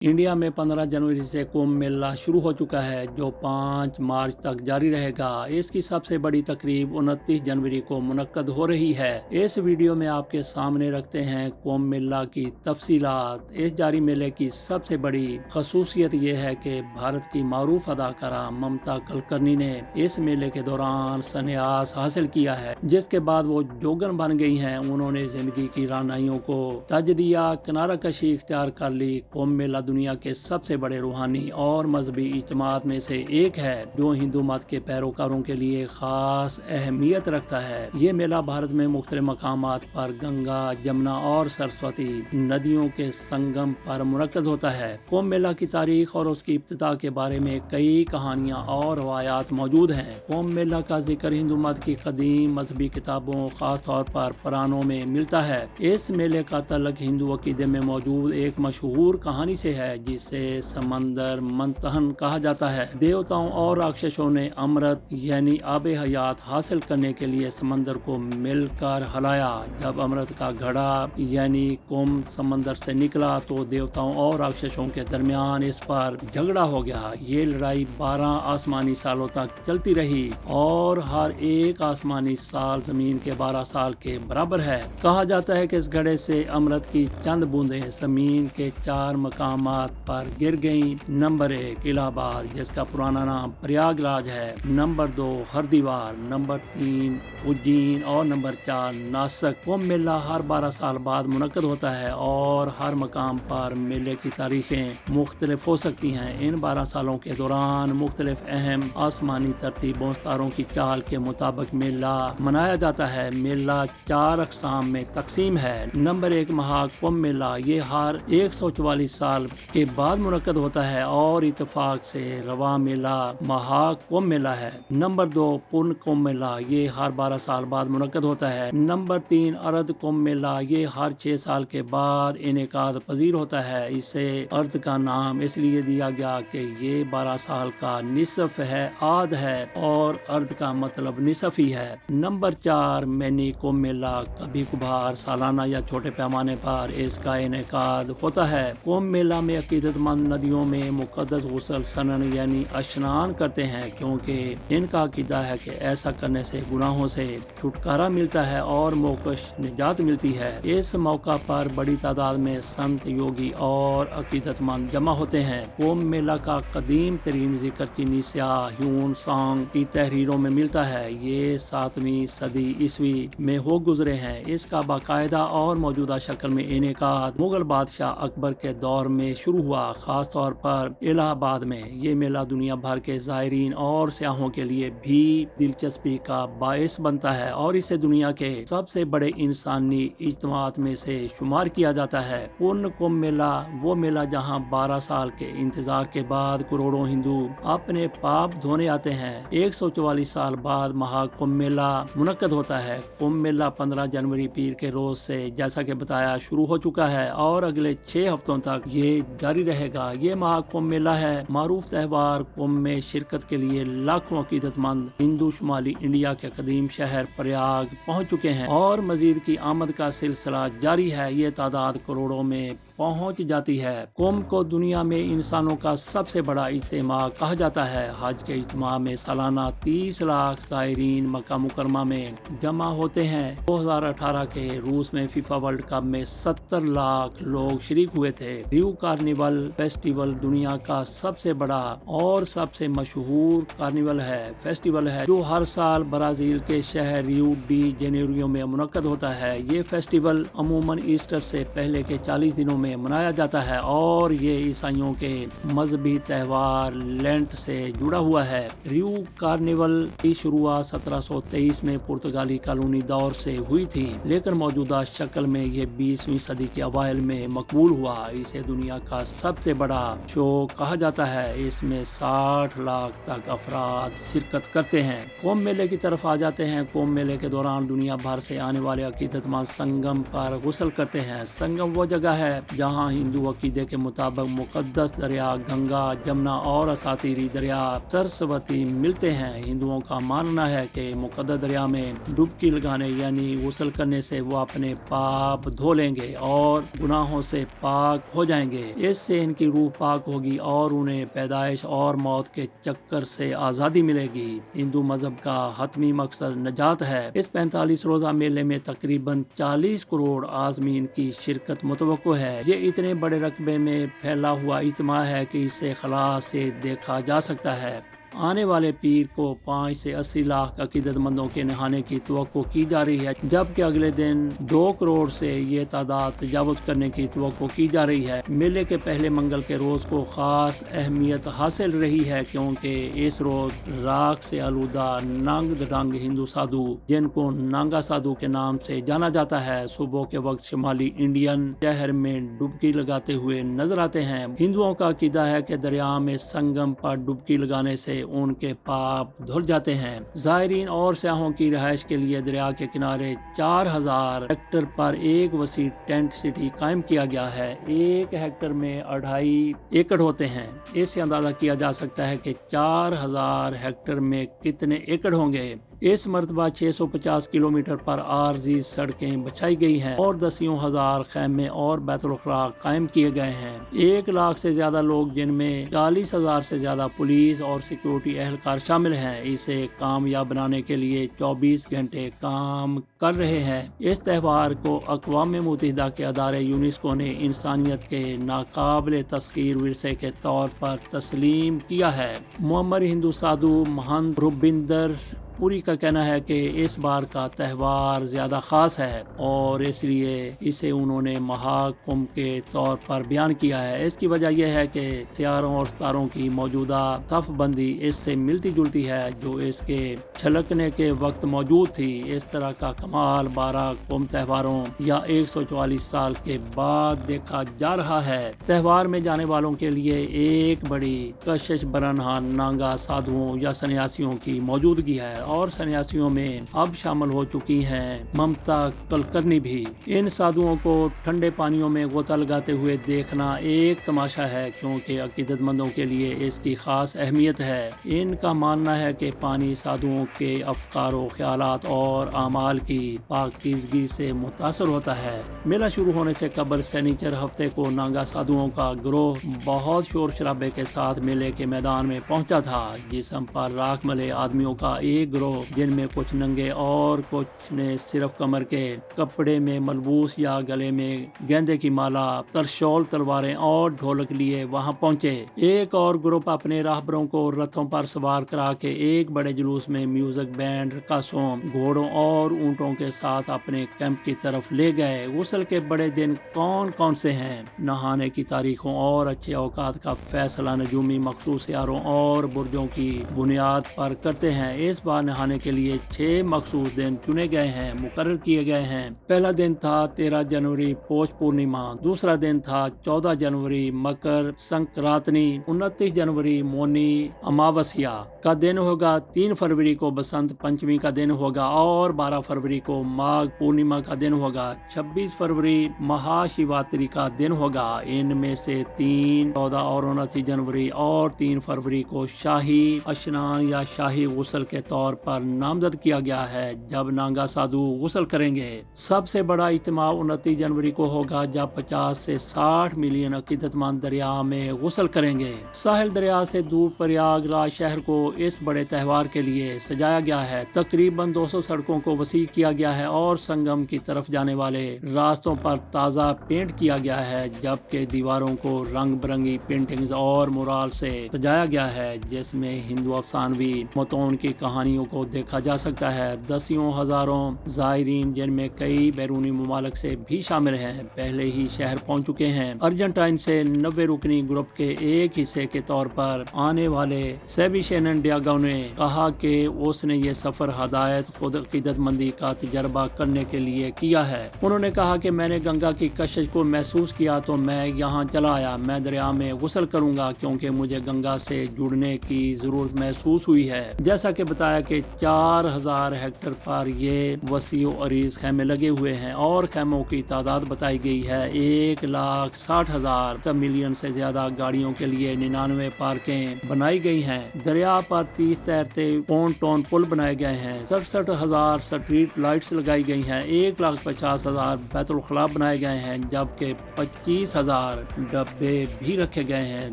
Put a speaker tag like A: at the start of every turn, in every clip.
A: India में 15 जनवरी से कुंभ मेला शुरू हो चुका है, जो 5 मार्च तक जारी रहेगा। इसकी सबसे बड़ी तकरीब 29 जनवरी को मुनक्कद हो रही है। इस वीडियो में आपके सामने रखते हैं कुंभ मेला की तफसीलात। इस जारी मेले की सबसे बड़ी खसूसियत ये है कि भारत की मारूफ अदाकारा ममता कुलकर्णी ने इस मेले के दौरान संन्यास हासिल किया है, जिसके बाद वो जोगन बन गई हैं। उन्होंने जिंदगी की राहनाइयों को तज दिया, किनारा कशी इख्तियार कर ली। कुंभ मेला दुनिया के सबसे बड़े रूहानी और मजहबी इज्तिमात में से एक है, जो हिंदू मत के पैरोकारों के लिए खास अहमियत रखता है। ये मेला भारत में मुख्तलिफ मकामात पर गंगा, जमुना और सरस्वती नदियों के संगम पर मुनक्कद होता है। कुंभ मेला की तारीख और उसकी इब्तिदा के बारे में कई कहानियाँ और रवायात मौजूद हैं। कुंभ मेला का जिक्र हिंदू मत की कदीम मजहबी किताबों, खास तौर पर पुराणों में मिलता है। इस मेले का तल्लुक हिंदू अकीदे में मौजूद एक मशहूर कहानी से है, जिसे समंदर मंथन कहा जाता है। देवताओं और राक्षसों ने अमृत यानी आबे हयात हासिल करने के लिए समंदर को मिलकर हलाया। जब अमृत का घड़ा यानी कुंभ समंदर से निकला तो देवताओं और राक्षसों के दरमियान इस पर झगड़ा हो गया। ये लड़ाई 12 आसमानी सालों तक चलती रही और हर एक आसमानी साल जमीन के 12 साल के बराबर है। कहा जाता है कि इस घड़े से अमृत की चंद बूंदें जमीन के 4 मकामात पर गिर गई। नंबर 1 इलाहाबाद, जिसका पुराना नाम प्रयागराज है। नंबर 2 हरिद्वार, नंबर 3 उज्जैन और नंबर 4 नासिक। कुंभ मेला हर 12 साल बाद मुनक्कद होता है और हर मकाम पर मेले की तारीखें मुख्तलिफ हो सकती हैं। इन 12 सालों के दौरान मुख्तलिफ अहम आसमानी तरतीबों तारों की चाल के मुताबिक मेला मनाया जाता है। मेला 4 अक़साम में तकसीम है। नंबर 1 महाकुंभ मेला, ये हर 144 साल के बाद मुनक्कद होता है और इत्तेफाक से रवा मेला महाकुंभ मेला है। नंबर 2 पूर्ण कुंभ मेला, ये हर 12 साल बाद मुनक्कद होता है। नंबर 3 अर्ध कुंभ मेला, ये हर 6 साल के बाद इनेकाद पजीर होता है। इसे अर्ध का नाम इसलिए दिया गया कि ये 12 साल का निसफ है, आध है और अर्ध का मतलब निसफ ही है। नंबर 4 मैनी कुंभ मेला, कभी कभार सालाना या छोटे पैमाने पर इसका इनेकाद होता है। कुंभ मेला में अकीदतमंद नदियों में मुकद्दस गुस्ल सनन यानी स्नान करते हैं, क्योंकि इनका अकीदा है कि ऐसा करने से गुनाहों से छुटकारा मिलता है और मोक्ष निजात मिलती है। इस मौका पर बड़ी तादाद में संत, योगी और अकीदतमंद जमा होते हैं। कुंभ मेला का कदीम तरीन जिक्र चीनी स्याह ह्यून सांग की तहरीरों में मिलता है। ये 7वीं सदी ईस्वी में हो गुजरे हैं। इसका बाकायदा और मौजूदा शक्ल में इनेकाद मुगल बादशाह अकबर के दौर में शुरू हुआ, खास तौर पर इलाहाबाद में। ये मेला दुनिया भर के ज़ायरीन और सियाहों के लिए भी दिलचस्पी का बायस बनता है और इसे दुनिया के सबसे बड़े इंसानी इज्तिमात में से शुमार किया जाता है। पूर्ण कुंभ मेला वो मेला जहाँ 12 साल के इंतजार के बाद करोड़ों हिंदू अपने पाप धोने आते हैं। 144 साल बाद महाकुंभ मेला मुनक्कद होता है। कुंभ मेला 15 जनवरी पीर के रोज से, जैसा कि बताया, शुरू हो चुका है और अगले 6 हफ्तों तक ये जारी रहेगा। ये महाकुंभ मेला है मारूफ त्यौहार। कुंभ में शिरकत के लिए लाखों अकीदतमंद हिंदू शुमाली इंडिया के कदीम शहर प्रयाग पहुंच चुके हैं और मजीद की आमद का सिलसिला जारी है। ये तादाद करोड़ों में पहुंच जाती है। कुंभ को दुनिया में इंसानों का सबसे बड़ा इज्तिमा कहा जाता है। हज के इज्तिमा में सालाना 30 लाख ज़ायरीन मक्का मुकरमा में जमा होते हैं। 2018 के रूस में फीफा वर्ल्ड कप में 70 लाख लोग शरीक हुए थे। रियो कार्निवल फेस्टिवल दुनिया का सबसे बड़ा और सबसे मशहूर कार्निवल है फेस्टिवल है, जो हर साल ब्राजील के शहर रियो डी जेनेरियो में मुनक्कद होता है। ये फेस्टिवल अमूमन ईस्टर से पहले के 40 दिनों में मनाया जाता है और ये ईसाइयों के मजहबी त्यौहार लेंट से जुड़ा हुआ है। रियो कार्निवल की शुरुआत 1723 में पुर्तगाली कॉलोनी दौर से हुई थी, लेकिन मौजूदा शक्ल में ये 20वीं सदी के अवाइल में मकबूल हुआ। इसे दुनिया का सबसे बड़ा शो कहा जाता है। इसमें 60 लाख तक अफराद शिरकत करते हैं। कुंभ मेले की तरफ आ जाते हैं। कुंभ मेले के दौरान दुनिया भर से आने वाले अकीदतमंद संगम पर गुस्ल करते हैं। संगम वो जगह है जहाँ हिंदू अकीदे के मुताबिक मुकद्दस दरिया गंगा, जमुना और असातीरी दरिया सरस्वती मिलते हैं। हिंदुओं का मानना है कि मुकद्दस दरिया में डुबकी लगाने यानी गुस्ल करने से वो अपने पाप धो लेंगे और गुनाहों से पाक हो जाएंगे। इससे इनकी रूह पाक होगी और उन्हें पैदाइश और मौत के चक्कर से आज़ादी मिलेगी। हिंदू मजहब का हतमी मकसद नजात है। इस 45 रोजा मेले में तकरीबन 40 करोड़ आज़मीन की शिरकत मुतवक्को है। ये इतने बड़े रकबे में फैला हुआ इज्तिमा है कि इसे खलास से देखा जा सकता है। आने वाले पीर को 5 से 80 लाख अकीदतमंदों के नहाने की तवक्को की जा रही है, जबकि अगले दिन 2 करोड़ से ये तादाद तजावुज़ करने की तवक्को की जा रही है। मेले के पहले मंगल के रोज़ को ख़ास अहमियत हासिल रही है, क्योंकि इस रोज़ राख से आलूदा नंग दरंग हिंदू साधु, जिनको नांगा साधु के नाम से जाना जाता है, सुबह के वक्त शुमाली इंडियन शहर में डुबकी लगाते हुए नजर आते हैं। हिंदुओं का अकीदा है कि दरिया में संगम पर डुबकी लगाने से उनके पाप धुल जाते हैं। ज़ायरीन और सयाहों की रिहाइश के लिए दरिया के किनारे 4000 हेक्टेयर पर एक वसी टेंट सिटी कायम किया गया है। 1 हेक्टेयर में 2.5 एकड़ होते हैं। इससे अंदाजा किया जा सकता है कि 4000 हेक्टेयर में कितने एकड़ होंगे। इस मरतबा 650 किलोमीटर पर आरजी सड़कें बिछाई गई हैं और दसियों हजार खैमे और बैतुल खुराक कायम किए गए हैं। 1 लाख से ज्यादा लोग, जिनमें 40,000 से ज्यादा पुलिस और सिक्योरिटी एहलकार शामिल हैं, इसे कामयाब बनाने के लिए 24 घंटे काम कर रहे हैं। इस त्यौहार को अक़वाम मुत्तहिदा के अदारे यूनेस्को ने इंसानियत के नाकाबिले तस्खीर विरसे के तौर पर तस्लीम किया है। मुअम्मर हिंदू साधु महंत रुबिंदर पुरी का कहना है कि इस बार का त्यौहार ज़्यादा ख़ास है और इसलिए इसे उन्होंने महाकुंभ के तौर पर बयान किया है। इसकी वजह यह है कि सितारों और सितारों की मौजूदा सफ़बंदी इससे मिलती जुलती है जो इसके छलकने के वक्त मौजूद थी। इस तरह का कमाल 12 कुंभ त्योहारों या 144 साल के बाद देखा जा रहा है। त्यौहार में जाने वालों के लिए एक बड़ी कशिश बरनहा नांगा साधुओं या सन्यासियों की मौजूदगी है और सन्यासियों में अब शामिल हो चुकी हैं ममता कुलकर्णी भी। इन साधुओं को ठंडे पानियों में गोता लगाते हुए देखना एक तमाशा है, क्योंकि अकीदतमंदों के लिए इसकी खास अहमियत है। इनका मानना है कि पानी साधुओं के अफकार व ख्यालात और आमाल की पाकीज़गी से मुतासर होता है। मेला शुरू होने से कबल सनीचर हफ्ते को नांगा साधुओं का गिरोह बहुत शोर शराबे के साथ मेले के मैदान में पहुंचा था। जिस्म पर राख मले आदमियों का एक गिरोह, जिनमें कुछ नंगे और कुछ ने सिर्फ कमर के कपड़े में मलबूस या गले में गेंदे की माला, तरशोल, तलवारें और ढोलक लिए वहां पहुंचे। एक और ग्रुप अपने राहबरों को रथों पर सवार करा के एक बड़े जुलूस में म्यूजिक बैंड, रकासों, घोड़ों और ऊंटों के साथ अपने कैंप की तरफ ले गए। गुस्ल के बड़े दिन कौन कौन से हैं? नहाने की तारीखों और अच्छे औकात का फैसला नजूमी मखसूस सियारों और बुर्जों की बुनियाद पर करते हैं। इस बार नहाने के लिए 6 मखसूस दिन चुने गए हैं, मुकर्रर किए गए हैं। पहला दिन था 13 जनवरी पौष पूर्णिमा, दूसरा दिन था 14 जनवरी मकर संक्रांति, 29 जनवरी मौनी अमावस्या का दिन होगा, 3 फरवरी को बसंत पंचमी का दिन होगा और 12 फरवरी को माघ पूर्णिमा का दिन होगा। 26 फरवरी महाशिवरात्रि का दिन होगा। इनमें से 3, 14 और 29 जनवरी और 3 फरवरी को शाही स्नान या शाही गुस्ल के तौर पर नामजद किया गया है, जब नांगा साधु गुस्ल करेंगे। सबसे बड़ा इज्तिमा 29 जनवरी को होगा, जब 50 से 60 मिलियन अकीदतमंद दरिया में गुस्ल करेंगे। साहिल दरिया से दूर प्रयागराज शहर को इस बड़े त्यौहार के लिए सजाया गया है। तकरीबन 200 सड़कों को वसी किया गया है और संगम की तरफ जाने वाले रास्तों पर ताज़ा पेंट किया गया है, जबकि दीवारों को रंग बिरंगी पेंटिंग्स और मुराल से सजाया गया है, जिसमें हिंदू अफसानवी मतौन की कहानियों को देखा जा सकता है। दसियों हजारों ज़ायरीन, जिनमें कई बैरूनी ममालिक से भी शामिल हैं, पहले ही शहर पहुंच चुके हैं। अर्जेंटाइन से 90 रुकनी ग्रुप के एक हिस्से के तौर पर आने वाले सेबिशेनन डियागो ने कहा कि उसने ये सफर हदायत खुद अकीदतमंदी का तजर्बा करने के लिए किया है। उन्होंने कहा कि मैंने गंगा की कशिश को महसूस किया तो मैं यहाँ चला आया। मैं दरिया में गुस्ल करूंगा क्योंकि मुझे गंगा से जुड़ने की जरूरत महसूस हुई है। जैसा कि बताया के 4000 हेक्टेयर पर ये वसी व अरीज खेमे लगे हुए हैं और खेमों की तादाद बताई गई है 1,60,000 मिलियन से ज्यादा गाड़ियों के लिए 99 पार्कें बनाई गई हैं। दरिया पर 30 तैरते पोन्टोन पुल बनाए गए हैं। 67,000 स्ट्रीट लाइट्स लगाई गई हैं। 1,50,000 बैतुल खला बनाए गए हैं, जबकि 25,000 डब्बे भी रखे गए हैं।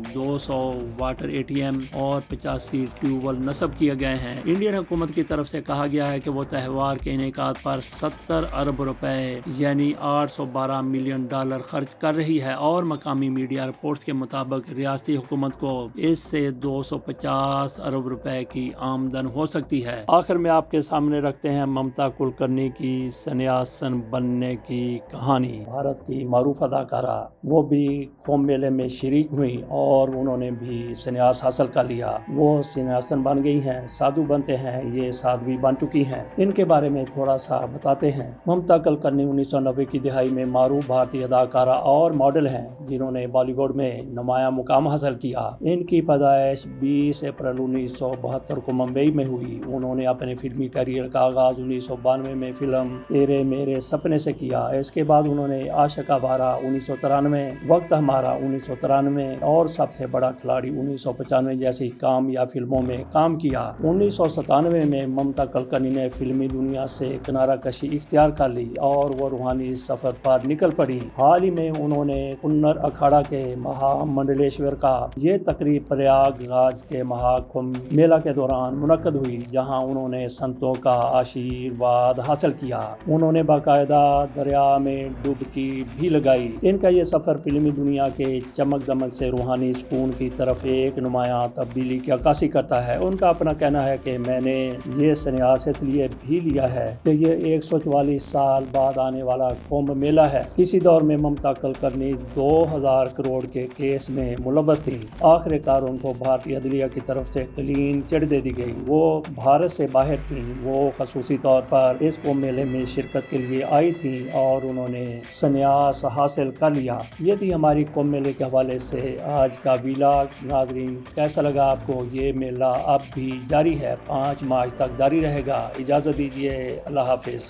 A: 200 वाटर ATM और 85 ट्यूबवेल नस्ब किए गए हैं। इंडियन हुकूमत की तरफ से कहा गया है कि वो त्यौहार के इनेकाद पर 70 अरब रुपए यानी $812 मिलियन खर्च कर रही है और मकामी मीडिया रिपोर्ट्स के मुताबिक रियासती हुकूमत को इससे 250 अरब रुपए की आमदन हो सकती है। आखिर में आपके सामने रखते हैं ममता कुलकर्णी की सन्यासन बनने की कहानी। भारत की मारूफ अदाकारा, वो भी कुंभ मेले में शरीक हुई और उन्होंने भी सन्यास हासिल कर लिया। वो सन्यासन बन गई हैं, साधु बनते हैं, ये साध्वी बन चुकी हैं। इनके बारे में थोड़ा सा बताते हैं। ममता कुलकर्णी 1990 की दिहाई में मारूफ भारतीय अदाकारा और मॉडल हैं, जिन्होंने बॉलीवुड में नुमाया मुकाम हासिल किया। इनकी पैदाइश 20 अप्रैल 1972 को मुंबई में हुई। उन्होंने अपने फिल्मी करियर का आगाज 1992 में फिल्म तेरे मेरे सपने से किया। इसके बाद उन्होंने आशिक आवारा 1993, वक्त हमारा 1993 और सबसे बड़ा खिलाड़ी 1995 जैसी कामयाब फिल्मों में काम किया। 1997 में ममता कुलकर्णी ने फिल्मी दुनिया से किनारा कशी इख्तियार कर ली और वो रूहानी सफर पर निकल पड़ी। हाल ही में उन्होंने कुन्नर अखाड़ा के महामंडलेश्वर का ये तकरीब प्रयागराज के महाकुंभ मेला के दौरान मुनक्कद हुई, जहां उन्होंने संतों का आशीर्वाद हासिल किया। उन्होंने बाकायदा दरिया में डुबकी भी लगाई। इनका ये सफर फिल्मी दुनिया के चमक दमक से रूहानी सुकून की तरफ एक नुमायां तब्दीली की अक्कासी करता है। उनका अपना कहना है कि मैंने ये संन्यास इसलिए भी लिया है कि ये 144 साल बाद आने वाला कुंभ मेला है। इसी दौर में ममता कुलकर्णी 2000 करोड़ के केस में मुलव्वस थी। आखिरकार उनको भारतीय अदलिया की तरफ से क्लीन चिट दे दी गई। वो भारत से बाहर थी। वो खसूसी तौर पर इस कुंभ मेले में शिरकत के लिए आई थी और उन्होंने संन्यास हासिल कर लिया। ये थी हमारी कुंभ मेले के हवाले से आज का व्लॉग। नाजरीन, कैसा लगा आपको? ये मेला अब भी जारी है, 5 मार्च तक जारी रहेगा। इजाज़त दीजिए, अल्लाह हाफिज़।